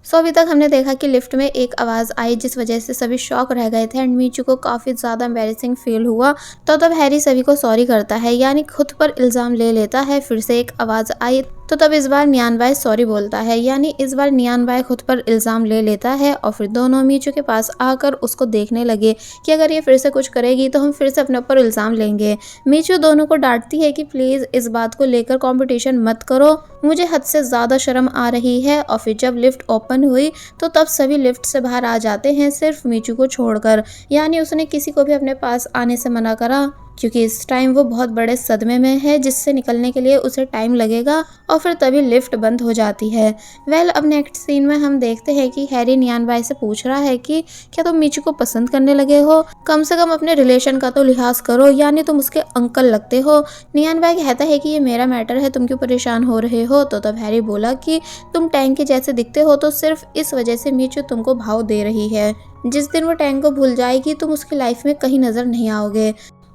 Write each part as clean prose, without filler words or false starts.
सो अभी तक हमने देखा कि लिफ्ट में एक आवाज़ आई जिस वजह से सभी शॉक रह गए थे एंड मीचू को काफ़ी ज़्यादा एम्बैरेसिंग फील हुआ। तो तब हैरी सभी को सॉरी करता है, यानी खुद पर इल्ज़ाम ले लेता है। फिर से एक आवाज़ आई तो तब इस बार नियान बाय सॉरी बोलता है, यानी इस बार नियान बाय खुद पर इल्ज़ाम ले लेता है और फिर दोनों मीचू के पास आकर उसको देखने लगे कि अगर ये फिर से कुछ करेगी तो हम फिर से अपने ऊपर इल्ज़ाम लेंगे। मीचू दोनों को डांटती है कि प्लीज़ इस बात को लेकर कंपटीशन मत करो, मुझे हद से ज़्यादा शर्म आ रही है। और फिर जब लिफ्ट ओपन हुई तो तब सभी लिफ्ट से बाहर आ जाते हैं, सिर्फ मीचू को छोड़कर, यानी उसने किसी को भी अपने पास आने से मना करा क्योंकि इस टाइम वो बहुत बड़े सदमे में है जिससे निकलने के लिए उसे टाइम लगेगा। और फिर तभी लिफ्ट बंद हो जाती है। अब नेक्स्ट सीन में हम देखते हैं कि हैरी नियान बाय से पूछ रहा है कि क्या तुम मीचू को पसंद करने लगे हो, कम से कम अपने रिलेशन का तो लिहाज करो, यानी तुम उसके अंकल लगते हो। नियान बाय कहता है कि ये मेरा मैटर है, तुम क्यों परेशान हो रहे हो। तो तब हैरी बोला कि तुम टैंक के जैसे दिखते हो तो सिर्फ इस वजह से मीचू तुमको भाव दे रही है, जिस दिन वो टैंक को भूल जाएगी तुम उसकी लाइफ में कहीं नजर नहीं आओगे।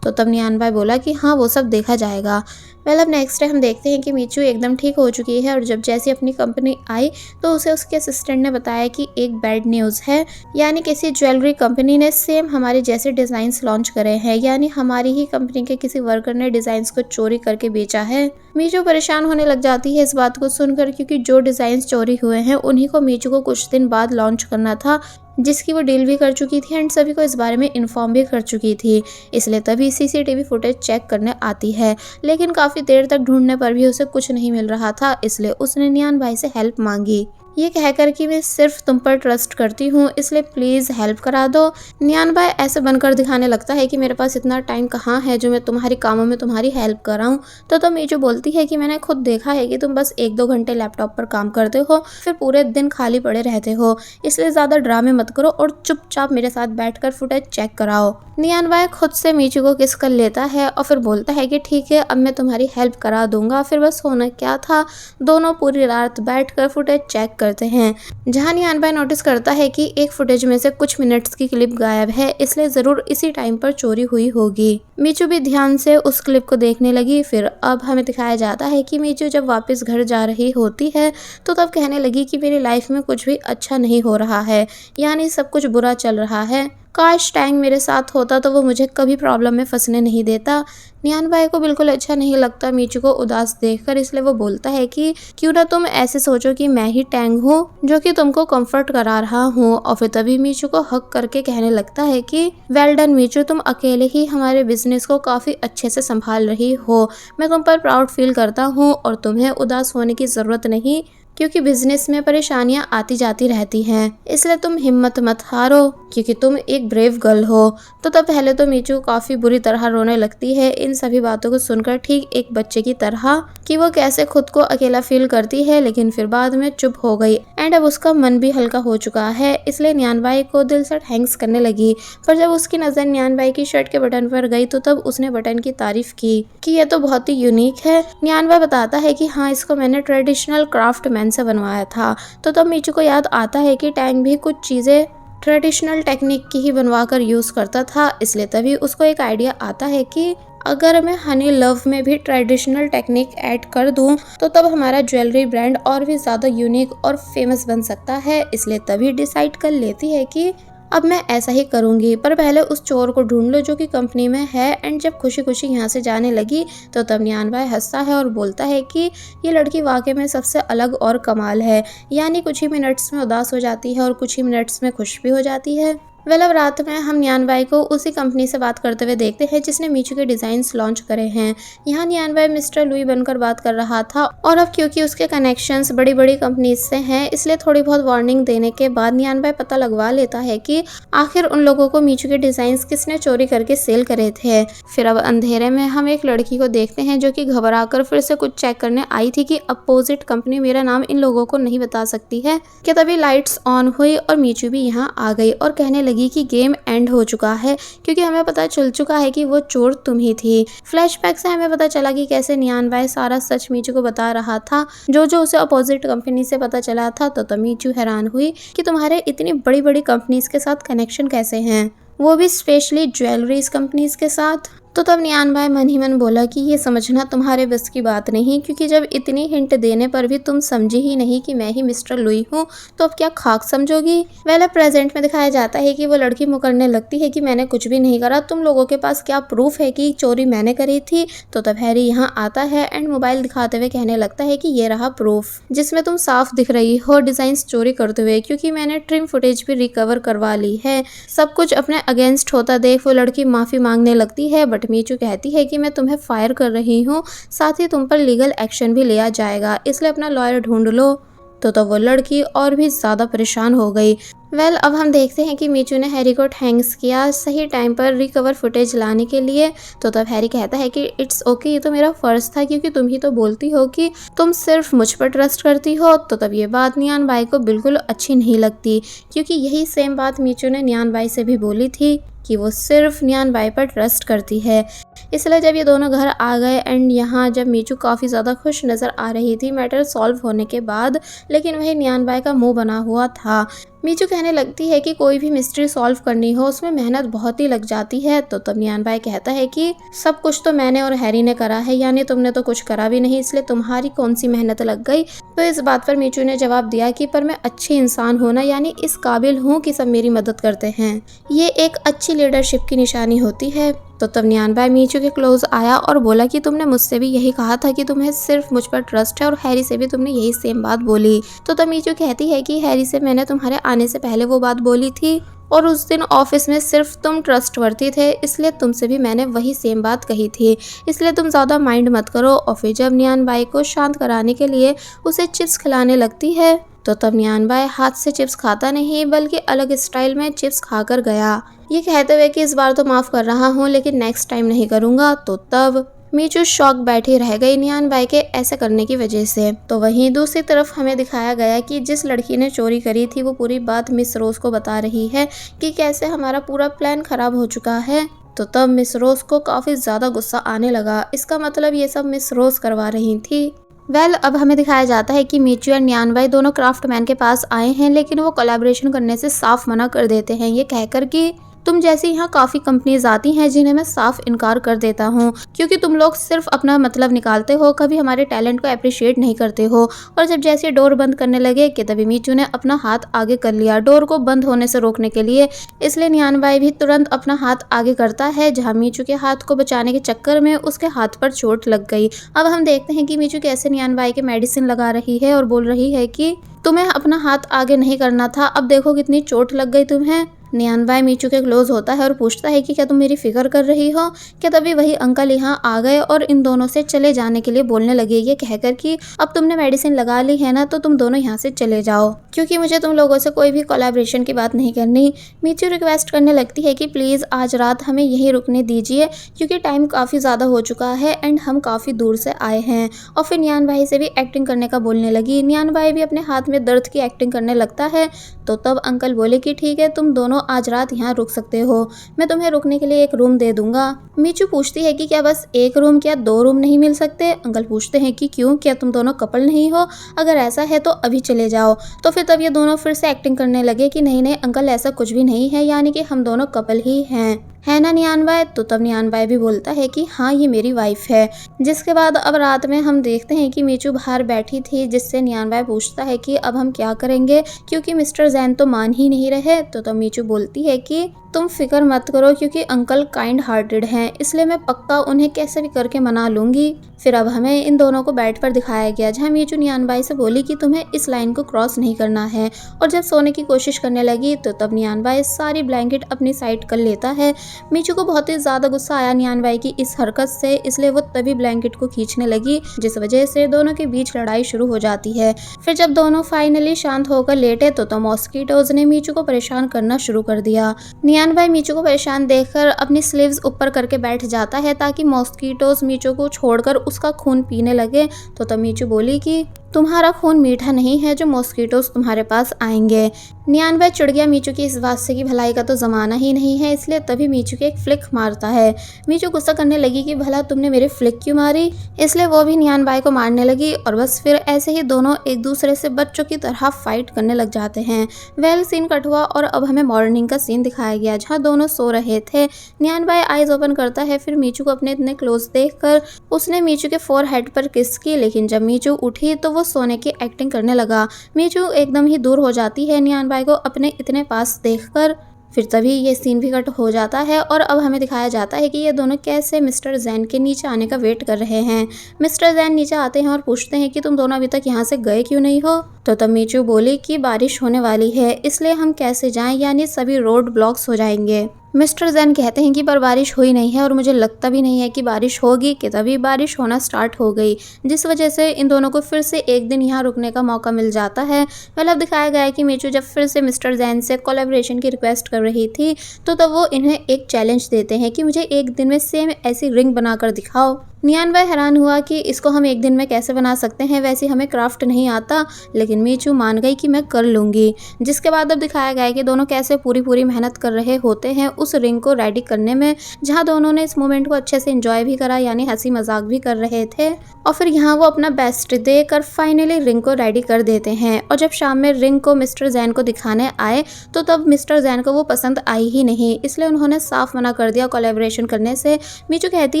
तो तब नियान बाय बोला कि हाँ वो सब देखा जाएगा। अब नेक्स्ट डे हम देखते हैं कि मीचू एकदम ठीक हो चुकी है और जब जैसी अपनी कंपनी आई तो उसे उसके असिस्टेंट ने बताया कि एक बैड न्यूज़ है, यानी किसी ज्वेलरी कंपनी ने सेम हमारे जैसे डिज़ाइंस लॉन्च करे हैं, यानी हमारी ही कंपनी के किसी वर्कर ने डिज़ाइंस को चोरी करके बेचा है। मीचू परेशान होने लग जाती है इस बात को सुनकर, क्योंकि जो डिज़ाइंस चोरी हुए हैं उन्हीं को मीचू को कुछ दिन बाद लॉन्च करना था, जिसकी वो डील भी कर चुकी थी एंड सभी को इस बारे में इन्फॉर्म भी कर चुकी थी। इसलिए तभी सीसीटीवी फुटेज चेक करने आती है, लेकिन काफ़ी देर तक ढूंढने पर भी उसे कुछ नहीं मिल रहा था, इसलिए उसने नियान भाई से हेल्प मांगी, ये कहकर कि मैं सिर्फ तुम पर ट्रस्ट करती हूँ, इसलिए प्लीज़ हेल्प करा दो। नियान भाई ऐसे बनकर दिखाने लगता है कि मेरे पास इतना टाइम कहाँ है जो मैं तुम्हारी कामों में तुम्हारी हेल्प कराऊँ। तो मीचू बोलती है कि मैंने खुद देखा है कि तुम बस 1-2 घंटे लैपटॉप पर काम करते हो, फिर पूरे दिन खाली पड़े रहते हो, इसलिए ज़्यादा ड्रामे मत करो और चुपचाप मेरे साथ बैठकर फुटेज चेक कराओ। नियान भाई खुद से मीचू को किस कर लेता है और फिर बोलता है कि ठीक है अब मैं तुम्हारी हेल्प करा दूंगा। फिर बस होना क्या था, दोनों पूरी रात बैठकर फुटेज चेक करते हैं, जहां नियान भाई नोटिस करता है कि एक फुटेज में से कुछ मिनट्स की क्लिप गायब है, इसलिए जरूर इसी टाइम पर चोरी हुई होगी। मीचू भी ध्यान से उस क्लिप को देखने लगी। फिर अब हमें दिखाया जाता है कि मीचू जब वापस घर जा रही होती है तो तब कहने लगी कि मेरी लाइफ में कुछ भी अच्छा नहीं हो रहा है, यानी सब कुछ बुरा चल रहा है, काश टैंग मेरे साथ होता तो वो मुझे कभी प्रॉब्लम में फंसने नहीं देता। नियान भाई को बिल्कुल अच्छा नहीं लगता मीचू को उदास देखकर, इसलिए वो बोलता है कि क्यों ना तुम ऐसे सोचो कि मैं ही टैंग हूँ जो कि तुमको कंफर्ट करा रहा हूँ। और फिर तभी मीचू को हक करके कहने लगता है कि वेल डन मीचू, तुम अकेले ही हमारे बिजनेस को काफी अच्छे से संभाल रही हो, मैं तुम पर प्राउड फील करता हूँ और तुम्हें उदास होने की जरूरत नहीं, क्योंकि बिजनेस में परेशानियां आती जाती रहती हैं, इसलिए तुम हिम्मत मत हारो क्योंकि तुम एक ब्रेव गर्ल हो। तो तब पहले तो मीचू काफी बुरी तरह रोने लगती है इन सभी बातों को सुनकर, ठीक एक बच्चे की तरह कि वो कैसे खुद को अकेला फील करती है, लेकिन फिर बाद में चुप हो गई एंड अब उसका मन भी हल्का हो चुका है, इसलिए नियान भाई को दिल से थैंक्स करने लगी। पर जब उसकी नजर नियान भाई की शर्ट के बटन पर गई तो तब उसने बटन की तारीफ की कि यह तो बहुत ही यूनिक है। नियान भाई बताता है कि हाँ इसको मैंने ट्रेडिशनल क्राफ्ट से बनवाया था। तो तब मीचू को याद आता है कि टैंग भी कुछ चीजें ट्रेडिशनल टेक्निक की ही बनवाकर यूज करता था, इसलिए तभी उसको एक आइडिया आता है कि अगर मैं हनी लव में भी ट्रेडिशनल टेक्निक ऐड कर दूं तो तब हमारा ज्वेलरी ब्रांड और भी ज़्यादा यूनिक और फेमस बन सकता है, इसलिए तभी डिसाइड कर लेती है कि अब मैं ऐसा ही करूंगी। पर पहले उस चोर को ढूंढ लो जो कि कंपनी में है। एंड जब खुशी खुशी यहाँ से जाने लगी तो तब नियान भाई हंसता है और बोलता है कि ये लड़की वाकई में सबसे अलग और कमाल है, यानी कुछ ही मिनट्स में उदास हो जाती है और कुछ ही मिनट्स में खुश भी हो जाती है। अब रात में हम नियान भाई को उसी कंपनी से बात करते हुए देखते हैं जिसने मीचू के डिजाइन्स लॉन्च करे हैं। यहाँ नियान भाई मिस्टर लुई बनकर बात कर रहा था और अब क्योंकि उसके कनेक्शंस बड़ी बड़ी कंपनीज से हैं, इसलिए थोड़ी बहुत वार्निंग देने के बाद नियान भाई पता लगवा लेता है कि आखिर उन लोगों को मीचू के डिजाइन्स किसने चोरी करके सेल करे थे। फिर अब अंधेरे में हम एक लड़की को देखते हैं जो कि घबरा कर फिर से कुछ चेक करने आई थी कि अपोजिट कंपनी मेरा नाम इन लोगों को नहीं बता सकती है। कि तभी लाइट्स ऑन हुई और मीचू भी यहाँ आ गई और कहने लगी कि गेम एंड हो चुका है, क्योंकि हमें पता चल चुका है कि वो चोर तुम ही थी। फ्लैशबैक से हमें पता चला कि कैसे नियान भाई सारा सच मीचू को बता रहा था, जो उसे अपोजिट कंपनी से पता चला था। तो मीचू हैरान हुई कि तुम्हारे इतनी बड़ी बड़ी कंपनीज के साथ कनेक्शन कैसे हैं, वो भी स्पेशली ज्वेलरीज कंपनीज के साथ। तो तब नियान भाई मन ही मन बोला कि ये समझना तुम्हारे बस की बात नहीं, क्योंकि जब इतनी हिंट देने पर भी तुम समझी ही नहीं कि मैं ही मिस्टर लुई हूँ, तो अब क्या खाक समझोगी। वेल प्रेजेंट में दिखाया जाता है कि वो लड़की मुकरने लगती है कि मैंने कुछ भी नहीं करा, तुम लोगों के पास क्या प्रूफ है कि चोरी मैंने करी थी। तो तब हैरी यहाँ आता है एंड मोबाइल दिखाते हुए कहने लगता है कि ये रहा प्रूफ, जिसमें तुम साफ दिख रही हो डिजाइन चोरी करते हुए, क्योंकि मैंने ट्रिम फुटेज भी रिकवर करवा ली है। सब कुछ अपने अगेंस्ट होता देख वो लड़की माफी मांगने लगती है, बट मीचू कहती है कि मैं तुम्हें फायर कर रही हूँ, साथ ही तुम पर लीगल एक्शन भी लिया जाएगा, इसलिए अपना लॉयर ढूंढ लो। तो वो लड़की और भी ज्यादा परेशान हो गई। अब हम देखते हैं कि मीचू ने हैरी को थैंक्स किया सही टाइम पर रिकवर फुटेज लाने के लिए। तो तब हैरी कहता है कि इट्स ओके, ये तो मेरा फर्ज था, क्योंकि तुम ही तो बोलती हो कि तुम सिर्फ मुझ पर ट्रस्ट करती हो। तो तब ये बात नियान बाई को बिल्कुल अच्छी नहीं लगती, क्योंकि यही सेम बात मीचू ने नियान बाई से भी बोली थी कि वो सिर्फ नियान बाई पर ट्रस्ट करती है। इसलिए जब ये दोनों घर आ गए एंड यहाँ जब मीचू काफ़ी ज़्यादा खुश नज़र आ रही थी मैटर सॉल्व होने के बाद, लेकिन वही नियान बाई का मुंह बना हुआ था। मीचू कहने लगती है कि कोई भी मिस्ट्री सॉल्व करनी हो उसमें मेहनत बहुत ही लग जाती है। तो तब नियान बाई कहता है कि सब कुछ तो मैंने और हैरी ने करा है, यानी तुमने तो कुछ करा भी नहीं, इसलिए तुम्हारी कौन सी मेहनत लग गई। तो इस बात पर मीचू ने जवाब दिया कि पर मैं अच्छी इंसान हूँ ना, यानी इस काबिल हूँ कि सब मेरी मदद करते हैं, ये एक अच्छी लीडरशिप की निशानी होती है। तो तब नियान बाई मीचू के क्लोज आया और बोला कि तुमने मुझसे भी यही कहा था कि तुम्हें सिर्फ मुझ पर ट्रस्ट है, और हैरी से भी तुमने यही सेम बात बोली। तो तब मीचू कहती है कि हैरी से मैंने तुम्हारे आने से पहले वो बात बोली थी, और उस दिन ऑफिस में सिर्फ तुम ट्रस्टवर्दी थे, इसलिए तुमसे भी मैंने वही सेम बात कही थी, इसलिए तुम ज़्यादा माइंड मत करो। और फिर जब नियान बाई को शांत कराने के लिए उसे चिप्स खिलाने लगती है, तो तब नियान बाई हाथ से चिप्स खाता नहीं बल्कि अलग स्टाइल में चिप्स खाकर गया, ये कहते हुए कि इस बार तो माफ़ कर रहा हूँ लेकिन नेक्स्ट टाइम नहीं करूँगा। तो तब मीचू शॉक बैठी रह गई नियान बाई के ऐसे करने की वजह से। तो वहीं दूसरी तरफ हमें दिखाया गया कि जिस लड़की ने चोरी करी थी वो पूरी बात मिस रोज को बता रही है कि कैसे हमारा पूरा प्लान खराब हो चुका है। तो तब मिस रोज को काफ़ी ज़्यादा गुस्सा आने लगा, इसका मतलब ये सब मिस रोज करवा रही थी। अब हमें दिखाया जाता है कि मीचू और नियान बाई दोनों क्राफ्टमैन के पास आए हैं, लेकिन वो कोलैबोरेशन करने से साफ मना कर देते हैं, ये कहकर कि तुम जैसी यहाँ काफ़ी कंपनीज आती हैं जिन्हें मैं साफ इनकार कर देता हूँ, क्योंकि तुम लोग सिर्फ अपना मतलब निकालते हो, कभी हमारे टैलेंट को अप्रिशिएट नहीं करते हो। और जब जैसे डोर बंद करने लगे कि तभी मीचू ने अपना हाथ आगे कर लिया डोर को बंद होने से रोकने के लिए, इसलिए नियान बाई भी तुरंत अपना हाथ आगे करता है, जहाँ मीचू के हाथ को बचाने के चक्कर में उसके हाथ पर चोट लग गई। अब हम देखते हैं कि मीचू कैसे नियान बाई के मेडिसिन लगा रही है और बोल रही है कि तुम्हें अपना हाथ आगे नहीं करना था, अब देखो कितनी चोट लग गई तुम्हें। नियान बाई मीचू के क्लोज होता है और पूछता है कि क्या तुम मेरी फिक्र कर रही हो। क्या तभी वही अंकल यहाँ आ गए और इन दोनों से चले जाने के लिए बोलने लगे, ये कहकर कि अब तुमने मेडिसिन लगा ली है ना, तो तुम दोनों यहाँ से चले जाओ, क्योंकि मुझे तुम लोगों से कोई भी कोलैबोरेशन की बात नहीं करनी। मीचू रिक्वेस्ट करने लगती है कि प्लीज़ आज रात हमें यहीं रुकने दीजिए, क्योंकि टाइम काफ़ी ज़्यादा हो चुका है एंड हम काफ़ी दूर से आए हैं। और फिर नियान भाई से भी एक्टिंग करने का बोलने लगी। नियान भाई भी अपने हाथ में दर्द की एक्टिंग करने लगता है। तो तब अंकल बोले कि ठीक है, तुम दोनों आज रात यहाँ रुक सकते हो, मैं तुम्हें रुकने के लिए एक रूम दे दूंगा। मीचू पूछती है कि क्या बस एक रूम, क्या 2 रूम नहीं मिल सकते। अंकल पूछते हैं कि क्यों, क्या तुम दोनों कपल नहीं हो, अगर ऐसा है तो अभी चले जाओ। तो फिर तब ये दोनों फिर से एक्टिंग करने लगे कि नहीं नहीं अंकल ऐसा कुछ भी नहीं है, यानी कि हम दोनों कपल ही हैं, है ना नियान बाई। तो तब नियान बाई भी बोलता है कि हाँ ये मेरी वाइफ है। जिसके बाद अब रात में हम देखते हैं कि मीचू बाहर बैठी थी, जिससे नियान बाई पूछता है कि अब हम क्या करेंगे, क्योंकि मिस्टर जैन तो मान ही नहीं रहे। तो तब मीचू बोलती है कि तुम फिक्र मत करो, क्योंकि अंकल काइंड हार्टेड हैं, इसलिए मैं पक्का उन्हें कैसे भी करके मना लूंगी। फिर अब हमें इन दोनों को बेड पर दिखाया गया, जहाँ मीचू नियान बाई से बोली कि तुम्हें इस लाइन को क्रॉस नहीं करना है। और जब सोने की कोशिश करने लगी तो तब नियान बाई सारी ब्लैंकेट अपनी साइड कर लेता है। मीचू को बहुत ही ज़्यादा गुस्सा आया नियान बाई की इस हरकत से, इसलिए वो तभी ब्लैंकेट को खींचने लगी, जिस वजह से दोनों के बीच लड़ाई शुरू हो जाती है। फिर जब दोनों फाइनली शांत होकर लेटे तो मॉस्किटोज ने मीचू को परेशान करना शुरू कर दिया। नियान बाई मीचू को परेशान देखकर अपनी स्लीव्स ऊपर करके बैठ जाता है, ताकि मॉस्किटोज मीचू को छोड़कर उसका खून पीने लगे। तो तब मीचू बोली कि तुम्हारा खून मीठा नहीं है जो मॉस्किटोज तुम्हारे पास आएंगे। नियानवे चिढ़ गया मीचू की इस बात से कि भलाई का तो ज़माना ही नहीं है, इसलिए तभी मीचू के एक फ्लिक मारता है। मीचू गुस्सा करने लगी कि भला तुमने मेरी फ्लिक क्यों मारी, इसलिए वो भी नियानबाई को मारने लगी और बस फिर ऐसे ही दोनों एक दूसरे से बच्चों की तरह फाइट करने लग जाते हैं। वेल सीन कट हुआ और अब हमें मॉर्निंग का सीन दिखाया गया जहाँ दोनों सो रहे थे। नियानबाई आइज ओपन करता है, फिर मीचू को अपने इतने क्लोज देखकर उसने मीचू के फोरहेड पर किस की, लेकिन जब मीचू उठी तो वो सोने की एक्टिंग करने लगा। मीचू एकदम ही दूर हो जाती है नियानबाई को अपने इतने पास देखकर। फिर तभी ये सीन भी कट हो जाता है और अब हमें दिखाया जाता है कि ये दोनों कैसे मिस्टर जैन के नीचे आने का वेट कर रहे हैं। मिस्टर जैन नीचे आते हैं और पूछते हैं कि तुम दोनों अभी तक यहाँ से गए क्यों नहीं हो। तो तब मीचू बोली कि बारिश होने वाली है इसलिए हम कैसे जाएं, यानी सभी रोड ब्लॉक्स हो जाएंगे। मिस्टर जैन कहते हैं कि पर बारिश हुई नहीं है और मुझे लगता भी नहीं है कि बारिश होगी, कि तभी बारिश होना स्टार्ट हो गई, जिस वजह से इन दोनों को फिर से एक दिन यहाँ रुकने का मौका मिल जाता है। मतलब दिखाया गया है कि मीचू जब फिर से मिस्टर जैन से कोलैबोरेशन की रिक्वेस्ट कर रही थी तो तब वो इन्हें एक चैलेंज देते हैं कि मुझे एक दिन में सेम ऐसी रिंग बनाकर दिखाओ। नियानवे हैरान हुआ कि इसको हम एक दिन में कैसे बना सकते हैं, वैसे हमें क्राफ्ट नहीं आता, लेकिन मीचू मान गई कि मैं कर लूँगी। जिसके बाद अब दिखाया गया है कि दोनों कैसे पूरी मेहनत कर रहे होते हैं उस रिंग को रेडी करने में, जहाँ दोनों ने इस मोमेंट को अच्छे से एंजॉय भी करा, यानी हंसी मजाक भी कर रहे थे। और फिर यहाँ वो अपना बेस्ट देकर फाइनली रिंग को रेडी कर देते हैं। और जब शाम में रिंग को मिस्टर जैन को दिखाने आए तो तब मिस्टर जैन को वो पसंद आई ही नहीं, इसलिए उन्होंने साफ मना कर दिया कोलैबोरेशन करने से। मीचू कहती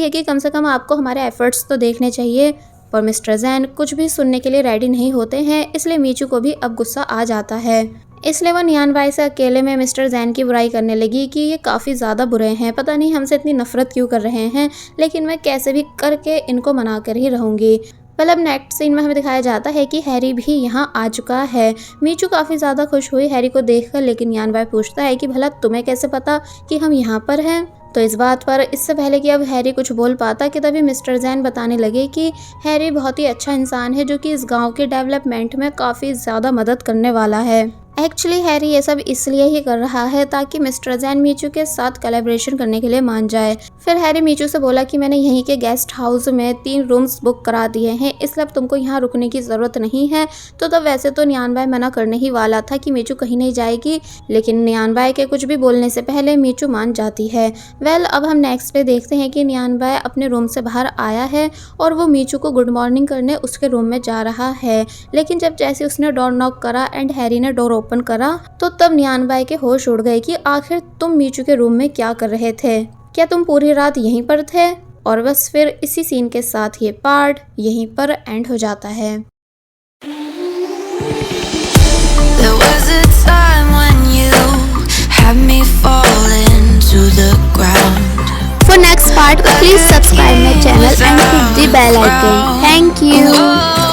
है कि कम से कम आपको हमारे एफर्ट्स तो देखने चाहिए, पर मिस्टर जैन कुछ भी सुनने के लिए रेडी नहीं होते हैं, इसलिए मीचू को भी अब गुस्सा आ जाता है। इसलिए वो नियानबाई से अकेले में मिस्टर जैन की बुराई करने लगी कि ये काफ़ी ज़्यादा बुरे हैं, पता नहीं हमसे इतनी नफरत क्यों कर रहे हैं, लेकिन मैं कैसे भी करके इनको मना कर ही रहूँगी। मतलब नेक्स्ट सीन में हमें दिखाया जाता है कि हैरी भी यहाँ आ चुका है। मीचू काफ़ी ज़्यादा खुश हुई हैरी को देखकर, लेकिन नियानबाई पूछता है कि भला तुम्हें कैसे पता कि हम यहाँ पर हैं। तो इस बात पर इससे पहले कि अब हैरी कुछ बोल पाता कि तभी मिस्टर जैन बताने लगे कि हैरी बहुत ही अच्छा इंसान है जो कि इस गांव के डेवलपमेंट में काफ़ी ज़्यादा मदद करने वाला है। एक्चुअली हैरी ये सब इसलिए ही कर रहा है ताकि मिस्टर जैन मीचू के साथ कोलैबोरेशन करने के लिए मान जाए। फिर हैरी मीचू से बोला कि मैंने यहीं के गेस्ट हाउस में 3 रूम्स बुक करा दिए हैं, इसलिए अब तुमको यहाँ रुकने की ज़रूरत नहीं है। तो तब वैसे तो नियानबाई मना करने ही वाला था कि मीचू कहीं नहीं जाएगी, लेकिन नियानबाई के कुछ भी बोलने से पहले मीचू मान जाती है। वेल अब हम नेक्स्ट डे देखते हैं कि नियानबाई अपने रूम से बाहर आया है और वो मीचू को गुड मॉर्निंग करने उसके रूम में जा रहा है, लेकिन जब जैसे उसने डोर नॉक करा एंड हैरी ने डोर ओपन करा तो तब नियानबाई के होश उड़ गए कि आखिर तुम मीचू के रूम में क्या कर रहे थे, क्या तुम पूरी रात यहीं पर थे। और बस फिर इसी सीन के साथ ये पार्ट यहीं पर एंड हो जाता है। There was a time when you had me falling to the ground. For next part, please subscribe my channel and hit the bell icon. Thank you.